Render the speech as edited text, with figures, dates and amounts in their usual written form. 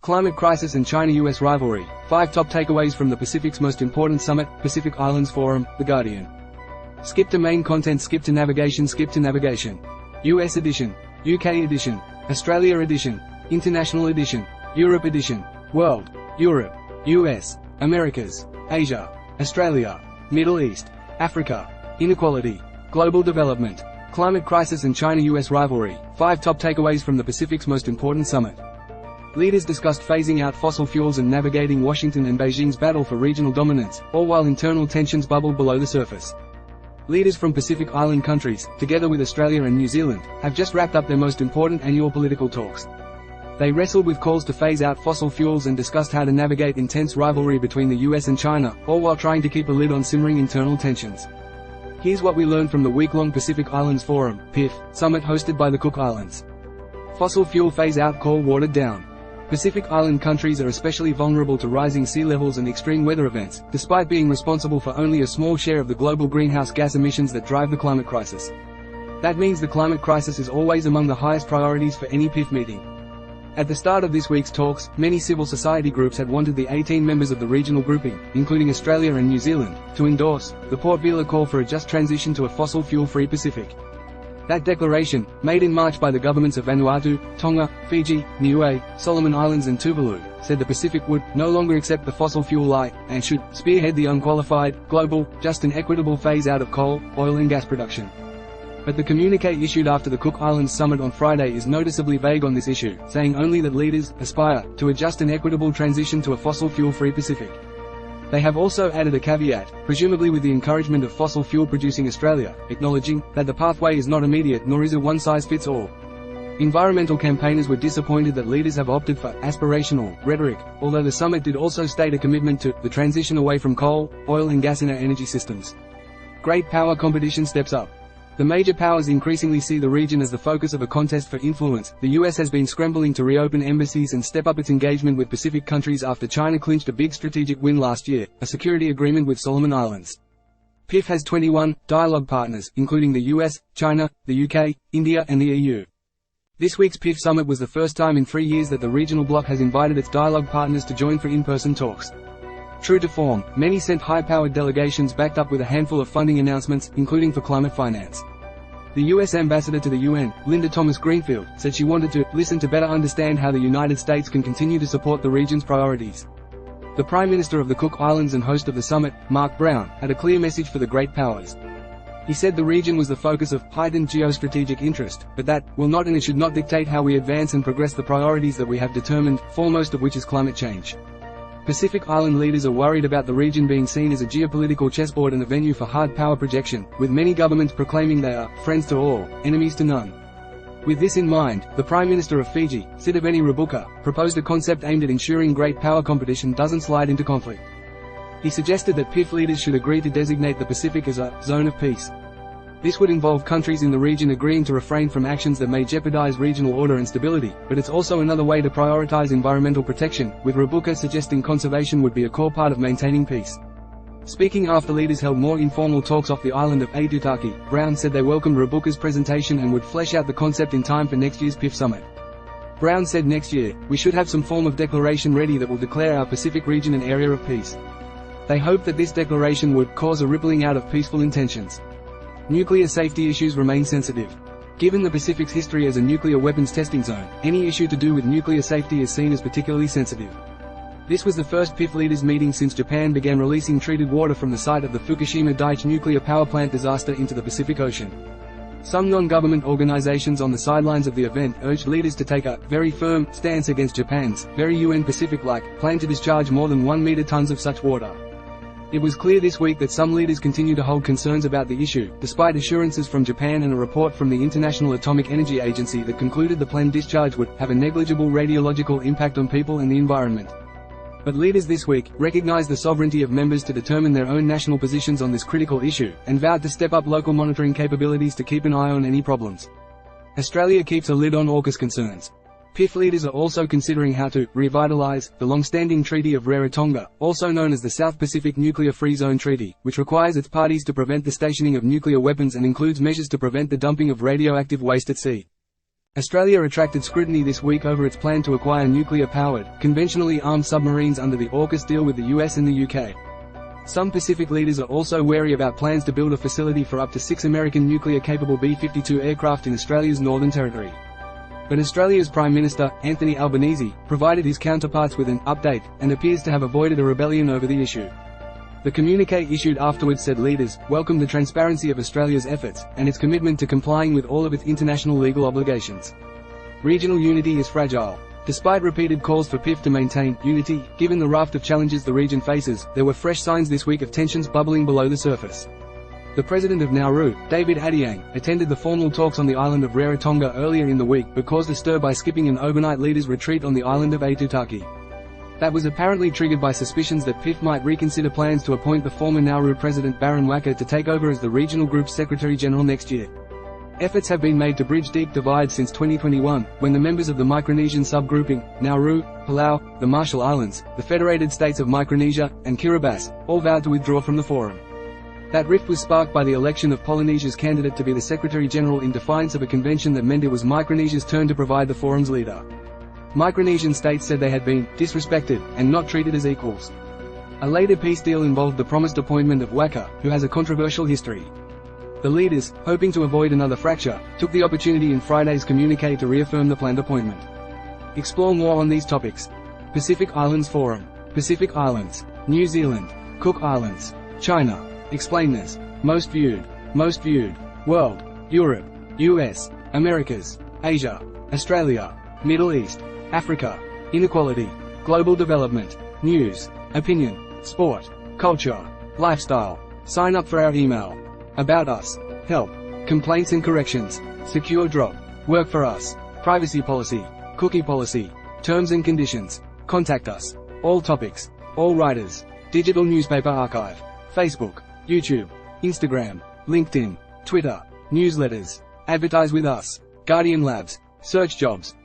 Climate crisis and China-US rivalry. 5 top takeaways from the Pacific's most important summit, Pacific Islands Forum, The Guardian. Skip to main content, skip to navigation, skip to navigation. US edition, UK edition, Australia edition, International edition, Europe edition, World, Europe, US, Americas, Asia, Australia, Middle East, Africa, Inequality, Global Development, Climate crisis and China-US rivalry. 5 top takeaways from the Pacific's most important summit. Leaders discussed phasing out fossil fuels and navigating Washington and Beijing's battle for regional dominance, all while internal tensions bubbled below the surface. Leaders from Pacific Island countries, together with Australia and New Zealand, have just wrapped up their most important annual political talks. They wrestled with calls to phase out fossil fuels and discussed how to navigate intense rivalry between the US and China, all while trying to keep a lid on simmering internal tensions. Here's what we learned from the week-long Pacific Islands Forum, PIF, summit hosted by the Cook Islands. Fossil fuel phase-out call watered down. Pacific Island countries are especially vulnerable to rising sea levels and extreme weather events, despite being responsible for only a small share of the global greenhouse gas emissions that drive the climate crisis. That means the climate crisis is always among the highest priorities for any PIF meeting. At the start of this week's talks, many civil society groups had wanted the 18 members of the regional grouping, including Australia and New Zealand, to endorse the Port Vila call for a just transition to a fossil fuel-free Pacific. That declaration, made in March by the governments of Vanuatu, Tonga, Fiji, Niue, Solomon Islands and Tuvalu, said the Pacific would no longer accept the fossil fuel lie, and should spearhead the unqualified, global, just and equitable phase-out of coal, oil and gas production. But the communique issued after the Cook Islands summit on Friday is noticeably vague on this issue, saying only that leaders aspire to a just and equitable transition to a fossil fuel-free Pacific. They have also added a caveat, presumably with the encouragement of fossil fuel-producing Australia, acknowledging that the pathway is not immediate nor is a one-size-fits-all. Environmental campaigners were disappointed that leaders have opted for aspirational rhetoric, although the summit did also state a commitment to the transition away from coal, oil and gas in our energy systems. Great power competition steps up. The major powers increasingly see the region as the focus of a contest for influence. The US has been scrambling to reopen embassies and step up its engagement with Pacific countries after China clinched a big strategic win last year, a security agreement with Solomon Islands. PIF has 21 dialogue partners, including the US, China, the UK, India and the EU. This week's PIF summit was the first time in 3 years that the regional bloc has invited its dialogue partners to join for in-person talks. True to form, many sent high-powered delegations backed up with a handful of funding announcements, including for climate finance. The US ambassador to the UN, Linda Thomas-Greenfield, said she wanted to listen to better understand how the United States can continue to support the region's priorities. The Prime Minister of the Cook Islands and host of the summit, Mark Brown, had a clear message for the great powers. He said the region was the focus of heightened geostrategic interest, but that will not and it should not dictate how we advance and progress the priorities that we have determined, foremost of which is climate change. Pacific Island leaders are worried about the region being seen as a geopolitical chessboard and a venue for hard power projection, with many governments proclaiming they are friends to all, enemies to none. With this in mind, the Prime Minister of Fiji, Sitiveni Rabuka, proposed a concept aimed at ensuring great power competition doesn't slide into conflict. He suggested that PIF leaders should agree to designate the Pacific as a zone of peace. This would involve countries in the region agreeing to refrain from actions that may jeopardize regional order and stability, but it's also another way to prioritize environmental protection, with Rabuka suggesting conservation would be a core part of maintaining peace. Speaking after leaders held more informal talks off the island of Aitutaki, Brown said they welcomed Rabuka's presentation and would flesh out the concept in time for next year's PIF summit. Brown said next year, we should have some form of declaration ready that will declare our Pacific region an area of peace. They hoped that this declaration would cause a rippling out of peaceful intentions. Nuclear safety issues remain sensitive. Given the Pacific's history as a nuclear weapons testing zone, any issue to do with nuclear safety is seen as particularly sensitive. This was the first PIF leaders meeting since Japan began releasing treated water from the site of the Fukushima Daiichi nuclear power plant disaster into the Pacific Ocean. Some non-government organizations on the sidelines of the event urged leaders to take a very firm stance against Japan's very UN Pacific-like plan to discharge more than 1 meter tons of such water. It was clear this week that some leaders continue to hold concerns about the issue, despite assurances from Japan and a report from the International Atomic Energy Agency that concluded the planned discharge would have a negligible radiological impact on people and the environment. But leaders this week recognized the sovereignty of members to determine their own national positions on this critical issue, and vowed to step up local monitoring capabilities to keep an eye on any problems. Australia keeps a lid on AUKUS concerns. PIF leaders are also considering how to revitalize the long-standing Treaty of Rarotonga, also known as the South Pacific Nuclear Free Zone Treaty, which requires its parties to prevent the stationing of nuclear weapons and includes measures to prevent the dumping of radioactive waste at sea. Australia attracted scrutiny this week over its plan to acquire nuclear-powered, conventionally armed submarines under the AUKUS deal with the US and the UK. Some Pacific leaders are also wary about plans to build a facility for up to 6 American nuclear-capable B-52 aircraft in Australia's Northern Territory. But Australia's Prime Minister, Anthony Albanese, provided his counterparts with an update, and appears to have avoided a rebellion over the issue. The communiqué issued afterwards said leaders welcome the transparency of Australia's efforts, and its commitment to complying with all of its international legal obligations. Regional unity is fragile. Despite repeated calls for PIF to maintain unity, given the raft of challenges the region faces, there were fresh signs this week of tensions bubbling below the surface. The president of Nauru, David Adiang, attended the formal talks on the island of Rarotonga earlier in the week but caused a stir by skipping an overnight leaders' retreat on the island of Aitutaki. That was apparently triggered by suspicions that PIF might reconsider plans to appoint the former Nauru president Baron Waka to take over as the regional group's secretary-general next year. Efforts have been made to bridge deep divides since 2021, when the members of the Micronesian subgrouping, Nauru, Palau, the Marshall Islands, the Federated States of Micronesia, and Kiribati, all vowed to withdraw from the forum. That rift was sparked by the election of Polynesia's candidate to be the secretary-general in defiance of a convention that meant it was Micronesia's turn to provide the forum's leader. Micronesian states said they had been disrespected and not treated as equals. A later peace deal involved the promised appointment of Waka, who has a controversial history. The leaders, hoping to avoid another fracture, took the opportunity in Friday's communiqué to reaffirm the planned appointment. Explore more on these topics. Pacific Islands Forum. Pacific Islands. New Zealand. Cook Islands. China. Explainers. Most viewed. World. Europe. US. Americas. Asia. Australia. Middle East. Africa. Inequality. Global development. News. Opinion. Sport. Culture. Lifestyle. Sign up for our email. About us. Help. Complaints and corrections. Secure drop. Work for us. Privacy policy. Cookie policy. Terms and conditions. Contact us. All topics. All writers. Digital newspaper archive. Facebook. YouTube. Instagram. LinkedIn. Twitter. Newsletters. Advertise with us. Guardian Labs. Search jobs.